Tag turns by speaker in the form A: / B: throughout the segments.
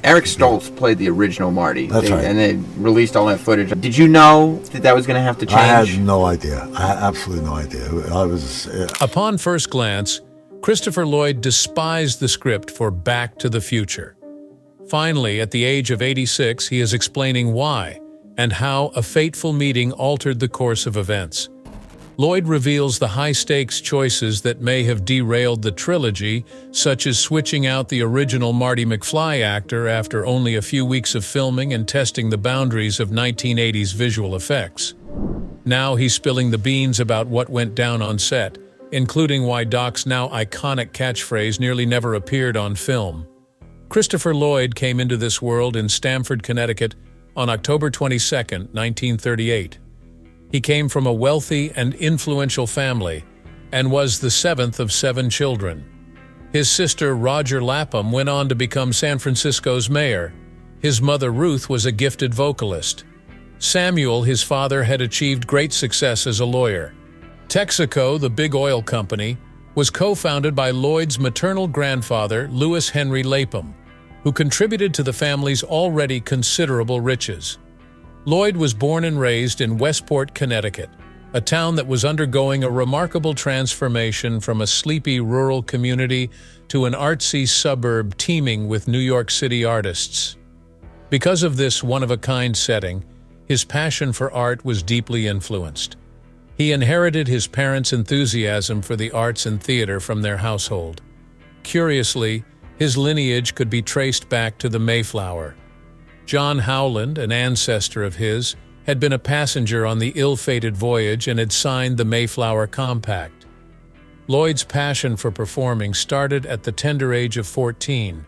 A: Eric Stoltz played the original Marty.
B: That's right.
A: And they released all that footage. Did you know that was going to have to change?
B: I had no idea. I had absolutely no idea. I was...
C: Upon first glance, Christopher Lloyd despised the script for Back to the Future. Finally, at the age of 86, he is explaining why and how a fateful meeting altered the course of events. Lloyd reveals the high-stakes choices that may have derailed the trilogy, such as switching out the original Marty McFly actor after only a few weeks of filming and testing the boundaries of 1980s visual effects. Now he's spilling the beans about what went down on set, including why Doc's now iconic catchphrase nearly never appeared on film. Christopher Lloyd came into this world in Stamford, Connecticut on October 22, 1938. He came from a wealthy and influential family and was the seventh of 7 children. His sister, Roger Lapham, went on to become San Francisco's mayor. His mother, Ruth, was a gifted vocalist. Samuel, his father, had achieved great success as a lawyer. Texaco, the big oil company, was co-founded by Lloyd's maternal grandfather, Lewis Henry Lapham, who contributed to the family's already considerable riches. Lloyd was born and raised in Westport, Connecticut, a town that was undergoing a remarkable transformation from a sleepy rural community to an artsy suburb teeming with New York City artists. Because of this one-of-a-kind setting, his passion for art was deeply influenced. He inherited his parents' enthusiasm for the arts and theater from their household. Curiously, his lineage could be traced back to the Mayflower. John Howland, an ancestor of his, had been a passenger on the ill-fated voyage and had signed the Mayflower Compact. Lloyd's passion for performing started at the tender age of 14.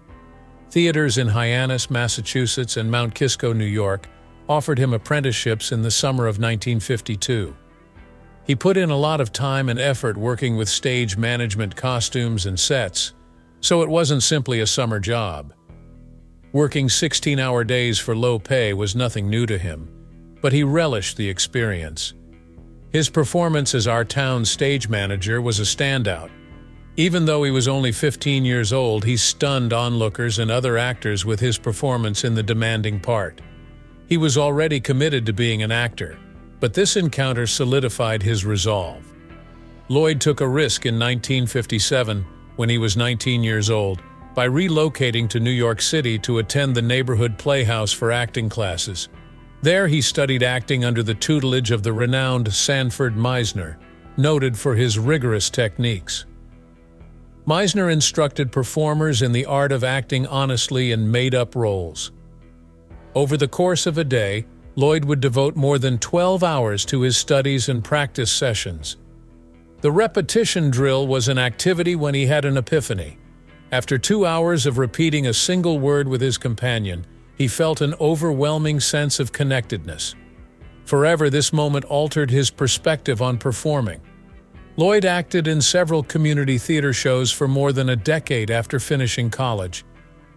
C: Theaters in Hyannis, Massachusetts and Mount Kisco, New York, offered him apprenticeships in the summer of 1952. He put in a lot of time and effort working with stage management, costumes, and sets, so it wasn't simply a summer job. Working 16-hour days for low pay was nothing new to him, but he relished the experience. His performance as our town's stage manager was a standout. Even though he was only 15 years old, he stunned onlookers and other actors with his performance in the demanding part. He was already committed to being an actor, but this encounter solidified his resolve. Lloyd took a risk in 1957, when he was 19 years old, by relocating to New York City to attend the neighborhood playhouse for acting classes. There he studied acting under the tutelage of the renowned Sanford Meisner, noted for his rigorous techniques. Meisner instructed performers in the art of acting honestly in made-up roles. Over the course of a day, Lloyd would devote more than 12 hours to his studies and practice sessions. The repetition drill was an activity when he had an epiphany. After 2 hours of repeating a single word with his companion, he felt an overwhelming sense of connectedness. Forever, this moment altered his perspective on performing. Lloyd acted in several community theater shows for more than a decade after finishing college.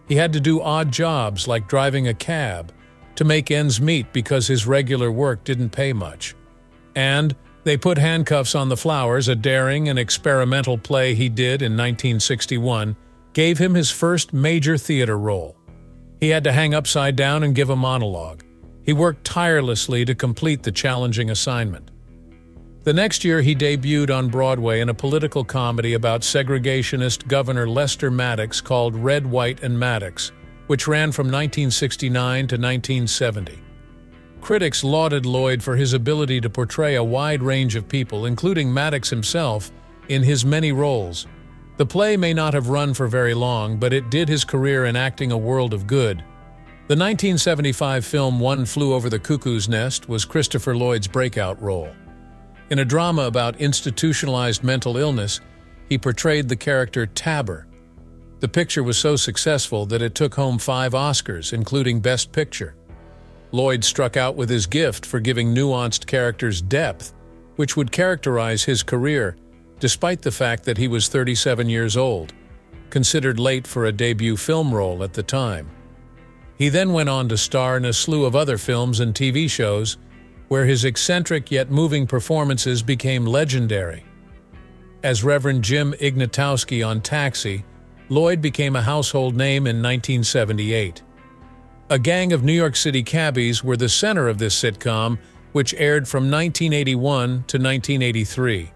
C: He had to do odd jobs like driving a cab to make ends meet because his regular work didn't pay much. And They Put Handcuffs on the Flowers, a daring and experimental play he did in 1961, gave him his first major theater role. He had to hang upside down and give a monologue. He worked tirelessly to complete the challenging assignment. The next year, he debuted on Broadway in a political comedy about segregationist Governor Lester Maddox called Red, White, and Maddox, which ran from 1969 to 1970. Critics lauded Lloyd for his ability to portray a wide range of people, including Maddox himself, in his many roles. The play may not have run for very long, but it did his career in acting a world of good. The 1975 film One Flew Over the Cuckoo's Nest was Christopher Lloyd's breakout role. In a drama about institutionalized mental illness, he portrayed the character Tabor. The picture was so successful that it took home 5 Oscars, including Best Picture. Lloyd struck out with his gift for giving nuanced characters depth, which would characterize his career, despite the fact that he was 37 years old, considered late for a debut film role at the time. He then went on to star in a slew of other films and TV shows, where his eccentric yet moving performances became legendary. As Reverend Jim Ignatowski on Taxi, Lloyd became a household name in 1978. A gang of New York City cabbies were the center of this sitcom, which aired from 1981 to 1983.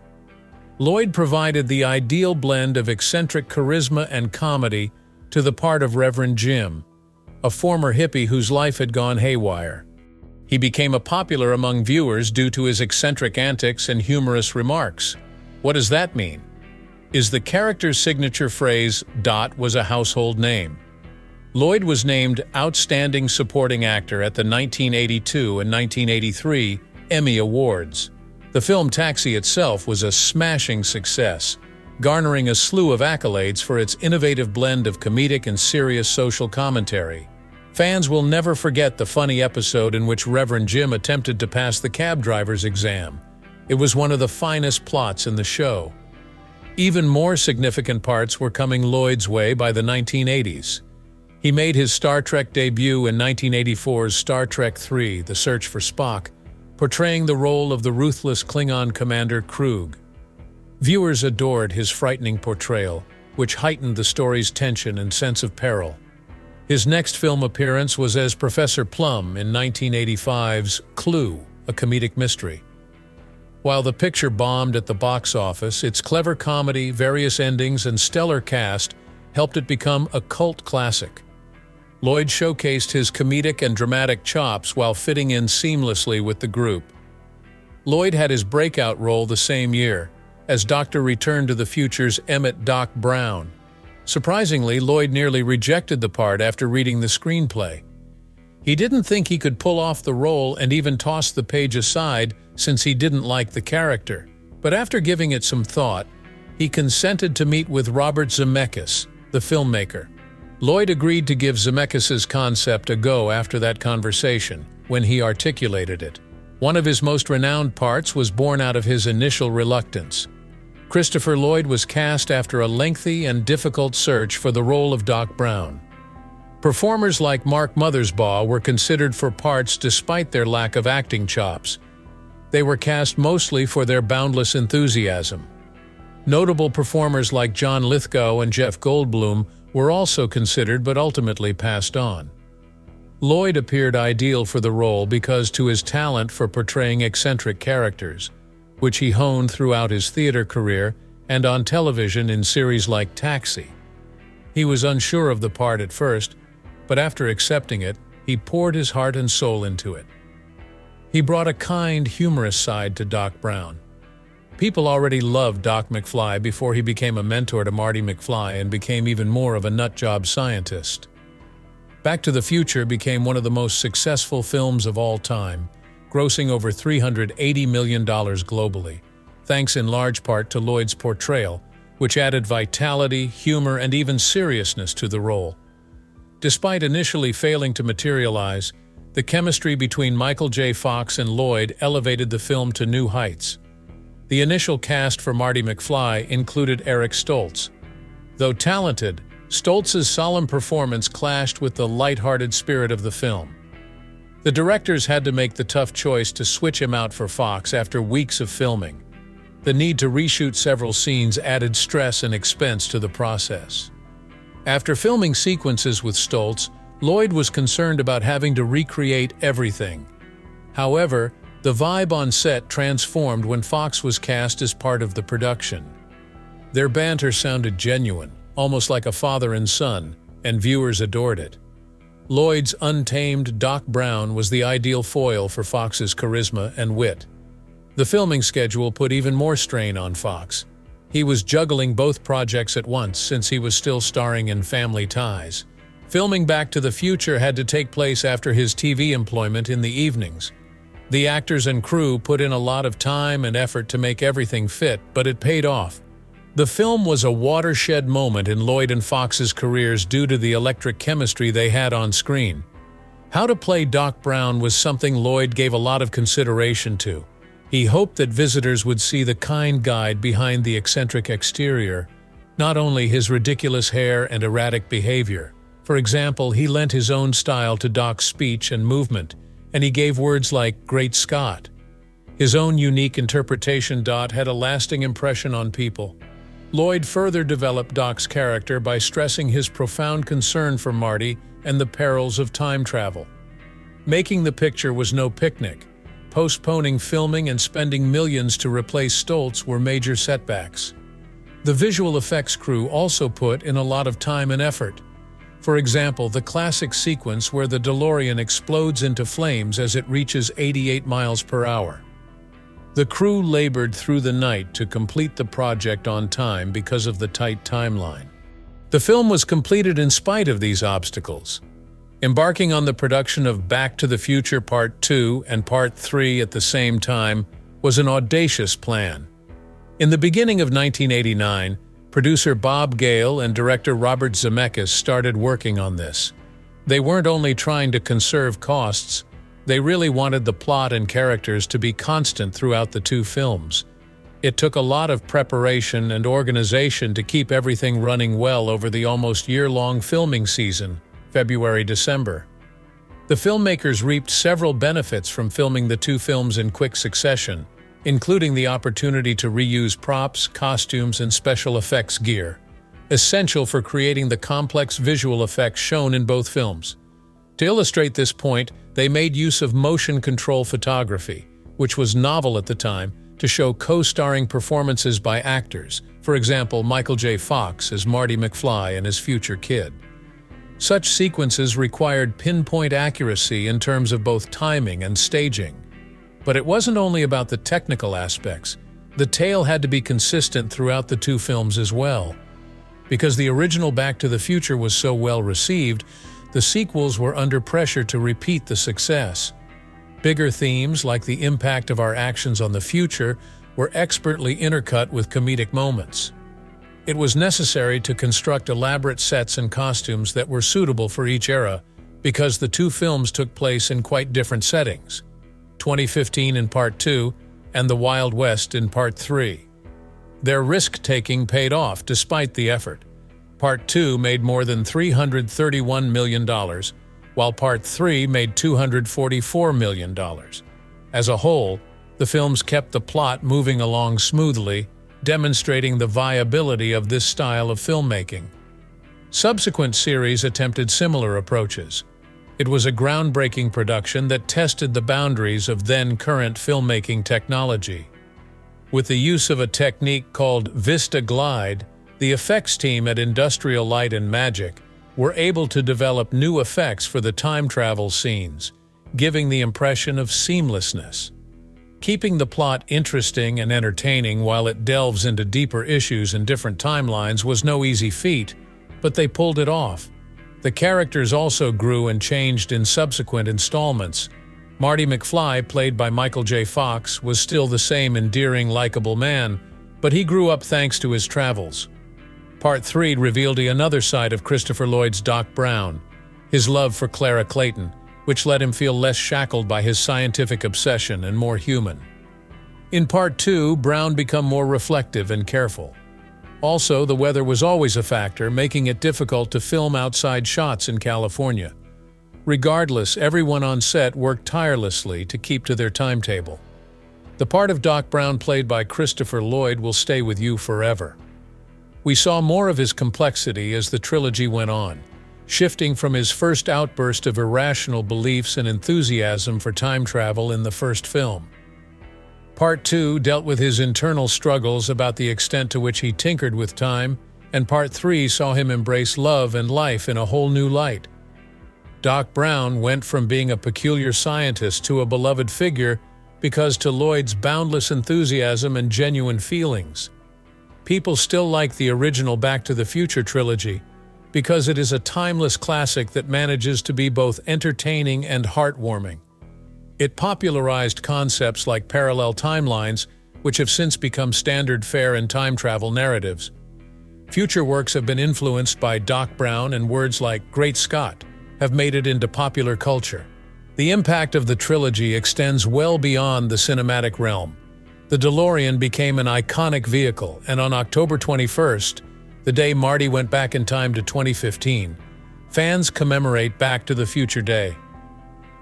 C: Lloyd provided the ideal blend of eccentric charisma and comedy to the part of Reverend Jim, a former hippie whose life had gone haywire. He became popular among viewers due to his eccentric antics and humorous remarks. What does that mean? Is the character's signature phrase, "Dot," was a household name. Lloyd was named Outstanding Supporting Actor at the 1982 and 1983 Emmy Awards. The film Taxi itself was a smashing success, garnering a slew of accolades for its innovative blend of comedic and serious social commentary. Fans will never forget the funny episode in which Reverend Jim attempted to pass the cab driver's exam. It was one of the finest plots in the show. Even more significant parts were coming Lloyd's way by the 1980s. He made his Star Trek debut in 1984's Star Trek III: The Search for Spock, portraying the role of the ruthless Klingon commander Krug. Viewers adored his frightening portrayal, which heightened the story's tension and sense of peril. His next film appearance was as Professor Plum in 1985's Clue, a comedic mystery. While the picture bombed at the box office, its clever comedy, various endings, and stellar cast helped it become a cult classic. Lloyd showcased his comedic and dramatic chops while fitting in seamlessly with the group. Lloyd had his breakout role the same year, as Dr. Return to the Future's Emmett Doc Brown. Surprisingly, Lloyd nearly rejected the part after reading the screenplay. He didn't think he could pull off the role and even tossed the page aside since he didn't like the character. But after giving it some thought, he consented to meet with Robert Zemeckis, the filmmaker. Lloyd agreed to give Zemeckis' concept a go after that conversation, when he articulated it. One of his most renowned parts was born out of his initial reluctance. Christopher Lloyd was cast after a lengthy and difficult search for the role of Doc Brown. Performers like Mark Mothersbaugh were considered for parts despite their lack of acting chops. They were cast mostly for their boundless enthusiasm. Notable performers like John Lithgow and Jeff Goldblum were also considered but ultimately passed on. Lloyd appeared ideal for the role because to his talent for portraying eccentric characters, which he honed throughout his theater career and on television in series like Taxi. He was unsure of the part at first, but after accepting it, he poured his heart and soul into it. He brought a kind, humorous side to Doc Brown. People already loved Doc McFly before he became a mentor to Marty McFly and became even more of a nutjob scientist. Back to the Future became one of the most successful films of all time, grossing over $380 million globally, thanks in large part to Lloyd's portrayal, which added vitality, humor, and even seriousness to the role. Despite initially failing to materialize, the chemistry between Michael J. Fox and Lloyd elevated the film to new heights. The initial cast for Marty McFly included Eric Stoltz. Though talented, Stoltz's solemn performance clashed with the light-hearted spirit of the film. The directors had to make the tough choice to switch him out for Fox after weeks of filming. The need to reshoot several scenes added stress and expense to the process. After filming sequences with Stoltz, Lloyd was concerned about having to recreate everything. However, the vibe on set transformed when Fox was cast as part of the production. Their banter sounded genuine, almost like a father and son, and viewers adored it. Lloyd's untamed Doc Brown was the ideal foil for Fox's charisma and wit. The filming schedule put even more strain on Fox. He was juggling both projects at once since he was still starring in Family Ties. Filming Back to the Future had to take place after his TV employment in the evenings. The actors and crew put in a lot of time and effort to make everything fit, but it paid off. The film was a watershed moment in Lloyd and Fox's careers due to the electric chemistry they had on screen. How to play Doc Brown was something Lloyd gave a lot of consideration to. He hoped that visitors would see the kind guide behind the eccentric exterior, not only his ridiculous hair and erratic behavior. For example, he lent his own style to Doc's speech and movement, and he gave words like "Great Scott." His own unique interpretation had a lasting impression on people. Lloyd further developed Doc's character by stressing his profound concern for Marty and the perils of time travel. Making the picture was no picnic. Postponing filming and spending millions to replace Stoltz were major setbacks. The visual effects crew also put in a lot of time and effort. For example, the classic sequence where the DeLorean explodes into flames as it reaches 88 miles per hour. The crew labored through the night to complete the project on time because of the tight timeline. The film was completed in spite of these obstacles. Embarking on the production of Back to the Future Part 2 and Part 3 at the same time was an audacious plan. In the beginning of 1989, producer Bob Gale and director Robert Zemeckis started working on this. They weren't only trying to conserve costs, they really wanted the plot and characters to be constant throughout the two films. It took a lot of preparation and organization to keep everything running well over the almost year-long filming season, February-December. The filmmakers reaped several benefits from filming the two films in quick succession, including the opportunity to reuse props, costumes, and special effects gear, essential for creating the complex visual effects shown in both films. To illustrate this point, they made use of motion control photography, which was novel at the time, to show co-starring performances by actors, for example, Michael J. Fox as Marty McFly and his future kid. Such sequences required pinpoint accuracy in terms of both timing and staging. But it wasn't only about the technical aspects. The tale had to be consistent throughout the two films as well. Because the original Back to the Future was so well received, the sequels were under pressure to repeat the success. Bigger themes, like the impact of our actions on the future, were expertly intercut with comedic moments. It was necessary to construct elaborate sets and costumes that were suitable for each era, because the two films took place in quite different settings. 2015 in Part 2, and the Wild West in Part 3. Their risk-taking paid off despite the effort. Part 2 made more than $331 million, while Part 3 made $244 million. As a whole, the films kept the plot moving along smoothly, demonstrating the viability of this style of filmmaking. Subsequent series attempted similar approaches. It was a groundbreaking production that tested the boundaries of then-current filmmaking technology. With the use of a technique called Vista Glide, the effects team at Industrial Light and Magic were able to develop new effects for the time travel scenes, giving the impression of seamlessness. Keeping the plot interesting and entertaining while it delves into deeper issues and different timelines was no easy feat, but they pulled it off. The characters also grew and changed in subsequent installments. Marty McFly, played by Michael J. Fox, was still the same endearing, likable man, but he grew up thanks to his travels. Part 3 revealed another side of Christopher Lloyd's Doc Brown, his love for Clara Clayton, which let him feel less shackled by his scientific obsession and more human. In Part 2, Brown became more reflective and careful. Also, the weather was always a factor, making it difficult to film outside shots in California. Regardless, everyone on set worked tirelessly to keep to their timetable. The part of Doc Brown played by Christopher Lloyd will stay with you forever. We saw more of his complexity as the trilogy went on, shifting from his first outburst of irrational beliefs and enthusiasm for time travel in the first film. Part 2 dealt with his internal struggles about the extent to which he tinkered with time, and Part 3 saw him embrace love and life in a whole new light. Doc Brown went from being a peculiar scientist to a beloved figure because to Lloyd's boundless enthusiasm and genuine feelings. People still like the original Back to the Future trilogy because it is a timeless classic that manages to be both entertaining and heartwarming. It popularized concepts like parallel timelines, which have since become standard fare in time travel narratives. Future works have been influenced by Doc Brown, and words like "Great Scott" have made it into popular culture. The impact of the trilogy extends well beyond the cinematic realm. The DeLorean became an iconic vehicle, and on October 21st, the day Marty went back in time to 2015, fans commemorate Back to the Future Day.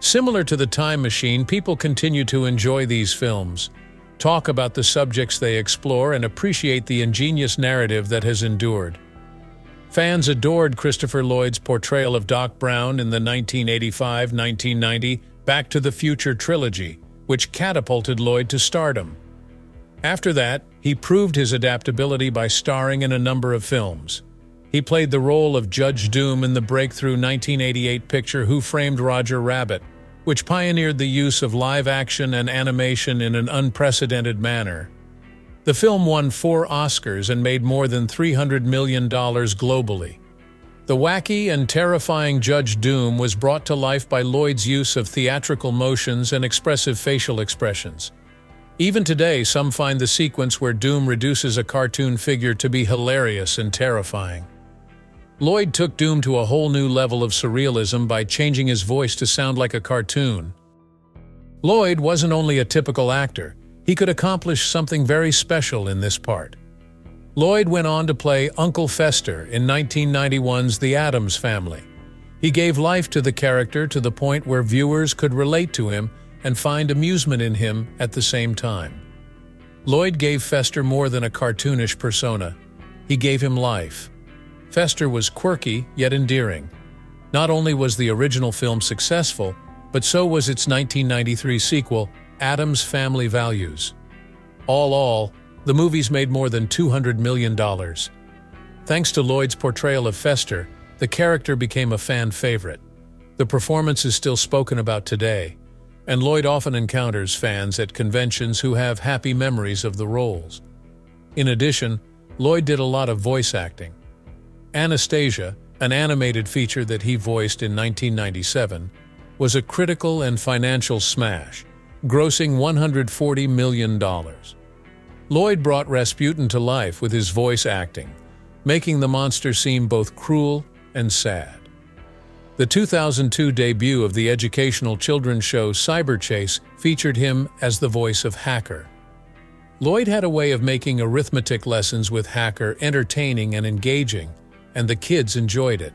C: Similar to the Time Machine, people continue to enjoy these films, talk about the subjects they explore, and appreciate the ingenious narrative that has endured. Fans adored Christopher Lloyd's portrayal of Doc Brown in the 1985-1990 Back to the Future trilogy, which catapulted Lloyd to stardom. After that, he proved his adaptability by starring in a number of films. He played the role of Judge Doom in the breakthrough 1988 picture Who Framed Roger Rabbit, which pioneered the use of live action and animation in an unprecedented manner. The film won 4 Oscars and made more than $300 million globally. The wacky and terrifying Judge Doom was brought to life by Lloyd's use of theatrical motions and expressive facial expressions. Even today, some find the sequence where Doom reduces a cartoon figure to be hilarious and terrifying. Lloyd took Doom to a whole new level of surrealism by changing his voice to sound like a cartoon. Lloyd wasn't only a typical actor, he could accomplish something very special in this part. Lloyd went on to play Uncle Fester in 1991's The Addams Family. He gave life to the character to the point where viewers could relate to him and find amusement in him at the same time. Lloyd gave Fester more than a cartoonish persona. He gave him life. Fester was quirky yet endearing. Not only was the original film successful, but so was its 1993 sequel, Addams Family Values. All, the movies made more than $200 million. Thanks to Lloyd's portrayal of Fester, the character became a fan favorite. The performance is still spoken about today, and Lloyd often encounters fans at conventions who have happy memories of the roles. In addition, Lloyd did a lot of voice acting. Anastasia, an animated feature that he voiced in 1997, was a critical and financial smash, grossing $140 million. Lloyd brought Rasputin to life with his voice acting, making the monster seem both cruel and sad. The 2002 debut of the educational children's show Cyberchase featured him as the voice of Hacker. Lloyd had a way of making arithmetic lessons with Hacker entertaining and engaging, and the kids enjoyed it.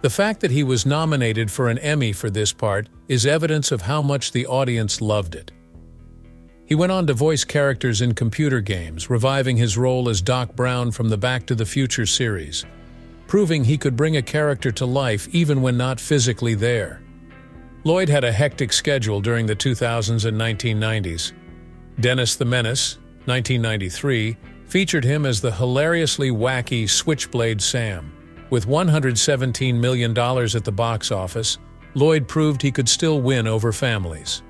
C: The fact that he was nominated for an Emmy for this part is evidence of how much the audience loved it. He went on to voice characters in computer games, reviving his role as Doc Brown from the Back to the Future series, proving he could bring a character to life even when not physically there. Lloyd had a hectic schedule during the 2000s and 1990s. Dennis the Menace, 1993, featured him as the hilariously wacky Switchblade Sam. With $117 million at the box office, Lloyd proved he could still win over families.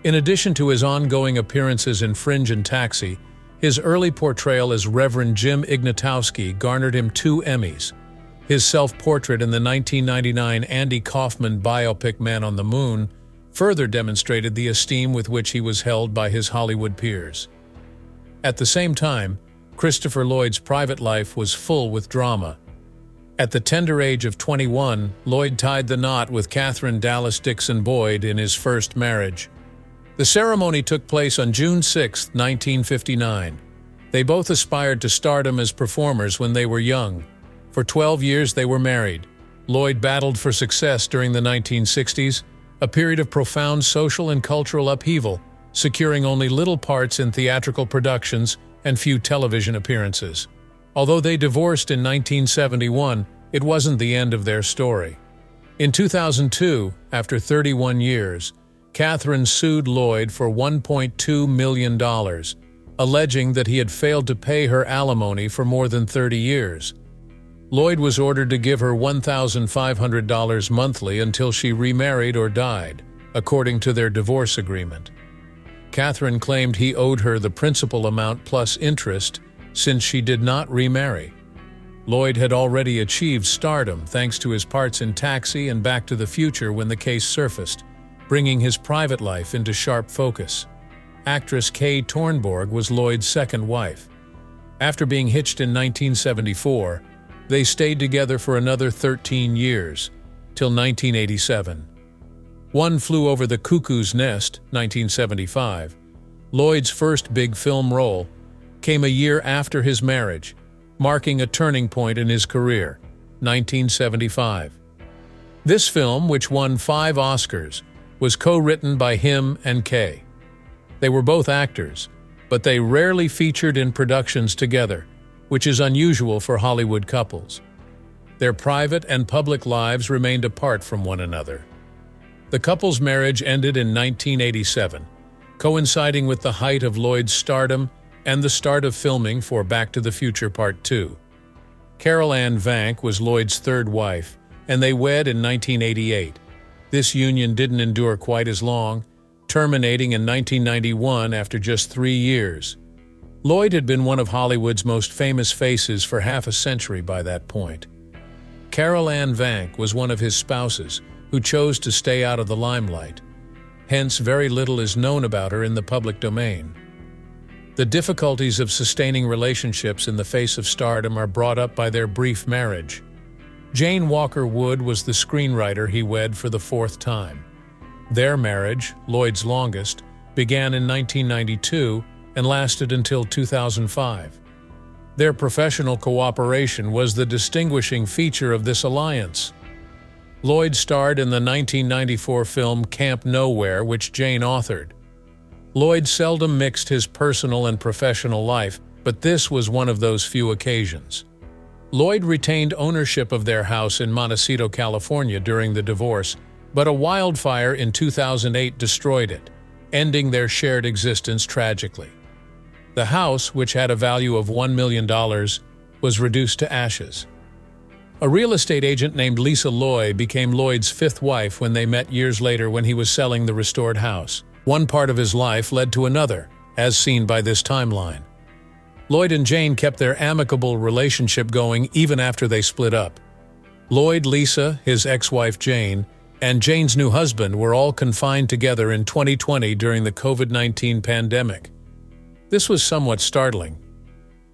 C: In addition to his ongoing appearances in Fringe and Taxi, his early portrayal as Reverend Jim Ignatowski garnered him 2 Emmys. His self-portrait in the 1999 Andy Kaufman biopic Man on the Moon further demonstrated the esteem with which he was held by his Hollywood peers. At the same time, Christopher Lloyd's private life was full with drama. At the tender age of 21, Lloyd tied the knot with Catherine Dallas Dixon Boyd in his first marriage. The ceremony took place on June 6, 1959. They both aspired to stardom as performers when they were young. For 12 years they were married. Lloyd battled for success during the 1960s, a period of profound social and cultural upheaval, securing only little parts in theatrical productions and few television appearances. Although they divorced in 1971, it wasn't the end of their story. In 2002, after 31 years, Catherine sued Lloyd for $1.2 million, alleging that he had failed to pay her alimony for more than 30 years. Lloyd was ordered to give her $1,500 monthly until she remarried or died, according to their divorce agreement. Catherine claimed he owed her the principal amount plus interest since she did not remarry. Lloyd had already achieved stardom thanks to his parts in Taxi and Back to the Future when the case surfaced, bringing his private life into sharp focus. Actress Kay Tornborg was Lloyd's second wife. After being hitched in 1974, they stayed together for another 13 years, till 1987. One Flew Over the Cuckoo's Nest, 1975, Lloyd's first big film role, came a year after his marriage, marking a turning point in his career, 1975. This film, which won 5 Oscars, was co-written by him and Kay. They were both actors, but they rarely featured in productions together, which is unusual for Hollywood couples. Their private and public lives remained apart from one another. The couple's marriage ended in 1987, coinciding with the height of Lloyd's stardom and the start of filming for Back to the Future Part 2. Carol Ann Vank was Lloyd's third wife, and they wed in 1988. This union didn't endure quite as long, terminating in 1991 after just 3 years. Lloyd had been one of Hollywood's most famous faces for half a century by that point. Carol Ann Vank was one of his spouses who chose to stay out of the limelight. Hence, very little is known about her in the public domain. The difficulties of sustaining relationships in the face of stardom are brought up by their brief marriage. Jane Walker Wood was the screenwriter he wed for the 4th time. Their marriage, Lloyd's longest, began in 1992 and lasted until 2005. Their professional cooperation was the distinguishing feature of this alliance. Lloyd starred in the 1994 film Camp Nowhere, which Jane authored. Lloyd seldom mixed his personal and professional life, but this was one of those few occasions. Lloyd retained ownership of their house in Montecito, California during the divorce, but a wildfire in 2008 destroyed it, ending their shared existence tragically. The house, which had a value of $1 million, was reduced to ashes. A real estate agent named Lisa Lloyd became Lloyd's 5th wife when they met years later when he was selling the restored house. One part of his life led to another, as seen by this timeline. Lloyd and Jane kept their amicable relationship going even after they split up. Lloyd, Lisa, his ex-wife Jane, and Jane's new husband were all confined together in 2020 during the COVID-19 pandemic. This was somewhat startling.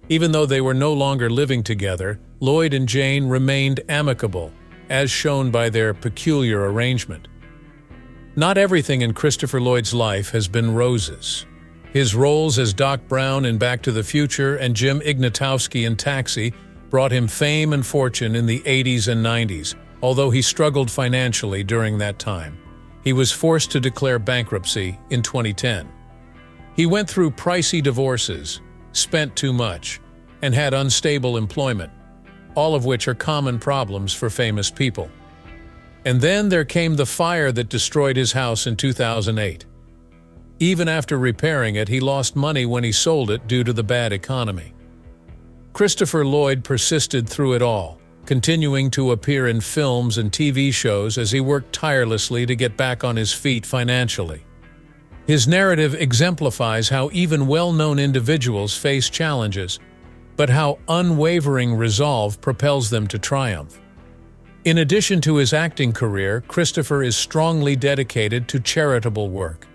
C: Even though they were no longer living together, Lloyd and Jane remained amicable, as shown by their peculiar arrangement. Not everything in Christopher Lloyd's life has been roses. His roles as Doc Brown in Back to the Future and Jim Ignatowski in Taxi brought him fame and fortune in the 80s and 90s, although he struggled financially during that time. He was forced to declare bankruptcy in 2010. He went through pricey divorces, spent too much, and had unstable employment, all of which are common problems for famous people. And then there came the fire that destroyed his house in 2008. Even after repairing it, he lost money when he sold it due to the bad economy. Christopher Lloyd persisted through it all, continuing to appear in films and TV shows as he worked tirelessly to get back on his feet financially. His narrative exemplifies how even well-known individuals face challenges, but how unwavering resolve propels them to triumph. In addition to his acting career, Christopher is strongly dedicated to charitable work.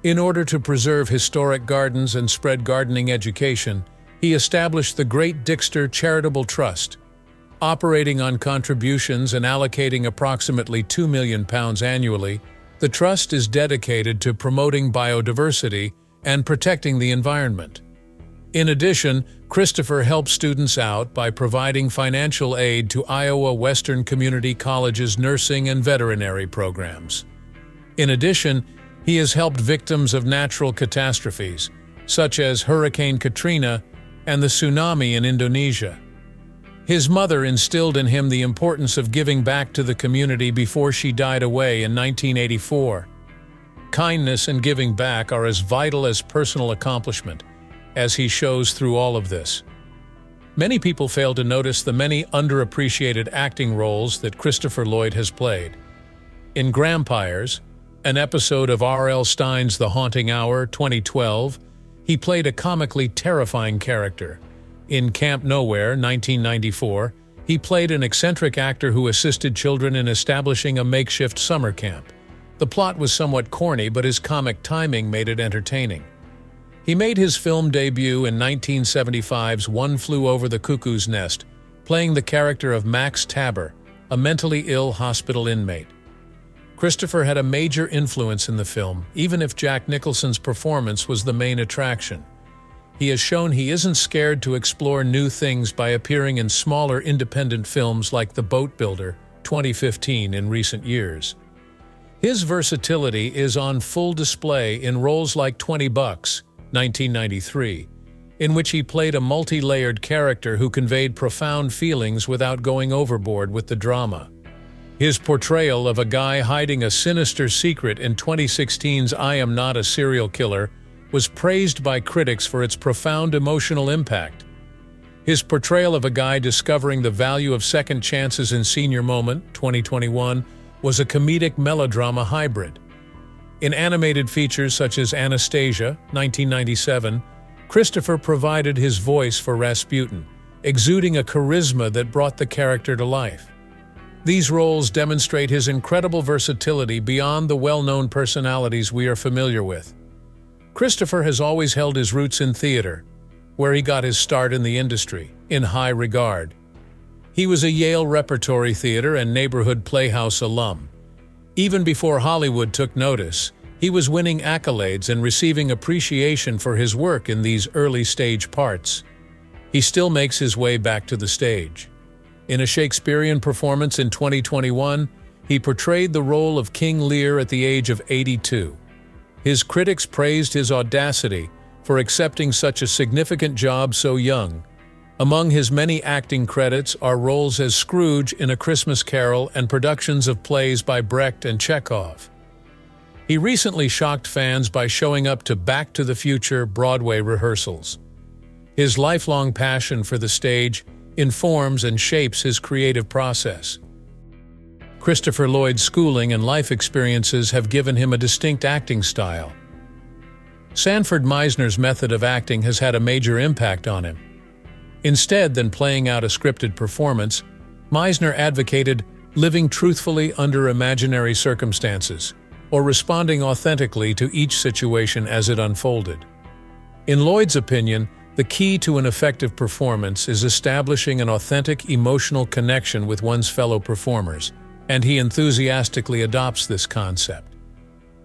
C: In order to preserve historic gardens and spread gardening education, he established the Great Dixter Charitable Trust. Operating on contributions and allocating approximately £2 million annually, the trust is dedicated to promoting biodiversity and protecting the environment. In addition, Christopher helps students out by providing financial aid to Iowa Western Community College's nursing and veterinary programs. In addition, he has helped victims of natural catastrophes, such as Hurricane Katrina and the tsunami in Indonesia. His mother instilled in him the importance of giving back to the community before she died away in 1984. Kindness and giving back are as vital as personal accomplishment, as he shows through all of this. Many people fail to notice the many underappreciated acting roles that Christopher Lloyd has played. In Grampires, an episode of R.L. Stine's The Haunting Hour, 2012, he played a comically terrifying character. In Camp Nowhere, 1994, he played an eccentric actor who assisted children in establishing a makeshift summer camp. The plot was somewhat corny, but his comic timing made it entertaining. He made his film debut in 1975's One Flew Over the Cuckoo's Nest, playing the character of Max Taber, a mentally ill hospital inmate. Christopher had a major influence in the film, even if Jack Nicholson's performance was the main attraction. He has shown he isn't scared to explore new things by appearing in smaller independent films like The Boat Builder, 2015, in recent years. His versatility is on full display in roles like 20 Bucks, 1993, in which he played a multi-layered character who conveyed profound feelings without going overboard with the drama. His portrayal of a guy hiding a sinister secret in 2016's I Am Not a Serial Killer was praised by critics for its profound emotional impact. His portrayal of a guy discovering the value of second chances in Senior Moment, 2021, was a comedic melodrama hybrid. In animated features such as Anastasia, 1997, Christopher provided his voice for Rasputin, exuding a charisma that brought the character to life. These roles demonstrate his incredible versatility beyond the well-known personalities we are familiar with. Christopher has always held his roots in theater, where he got his start in the industry, in high regard. He was a Yale Repertory Theater and Neighborhood Playhouse alum. Even before Hollywood took notice, he was winning accolades and receiving appreciation for his work in these early-stage parts. He still makes his way back to the stage. In a Shakespearean performance in 2021, he portrayed the role of King Lear at the age of 82. His critics praised his audacity for accepting such a significant job so young. Among his many acting credits are roles as Scrooge in A Christmas Carol and productions of plays by Brecht and Chekhov. He recently shocked fans by showing up to Back to the Future Broadway rehearsals. His lifelong passion for the stage informs and shapes his creative process. Christopher Lloyd's schooling and life experiences have given him a distinct acting style. Sanford Meisner's method of acting has had a major impact on him. Instead than playing out a scripted performance, Meisner advocated living truthfully under imaginary circumstances, or responding authentically to each situation as it unfolded. In Lloyd's opinion, the key to an effective performance is establishing an authentic emotional connection with one's fellow performers, and he enthusiastically adopts this concept.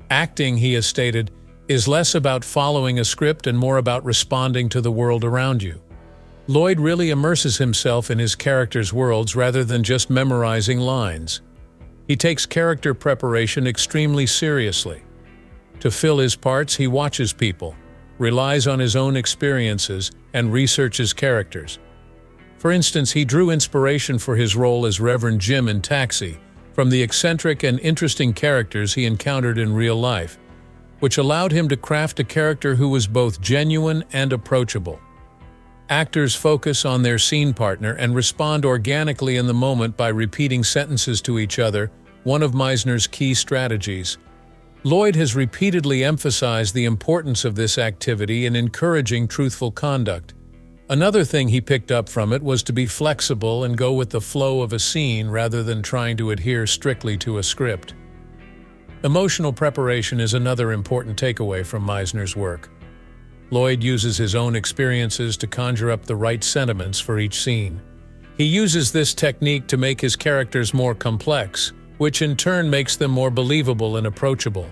C: Acting, he has stated, is less about following a script and more about responding to the world around you. Lloyd really immerses himself in his characters' worlds rather than just memorizing lines. He takes character preparation extremely seriously. To fill his parts, he watches people, relies on his own experiences, and researches characters. For instance, he drew inspiration for his role as Reverend Jim in Taxi from the eccentric and interesting characters he encountered in real life, which allowed him to craft a character who was both genuine and approachable. Actors focus on their scene partner and respond organically in the moment by repeating sentences to each other, one of Meisner's key strategies. Lloyd has repeatedly emphasized the importance of this activity in encouraging truthful conduct. Another thing he picked up from it was to be flexible and go with the flow of a scene rather than trying to adhere strictly to a script. Emotional preparation is another important takeaway from Meisner's work. Lloyd uses his own experiences to conjure up the right sentiments for each scene. He uses this technique to make his characters more complex, which in turn makes them more believable and approachable.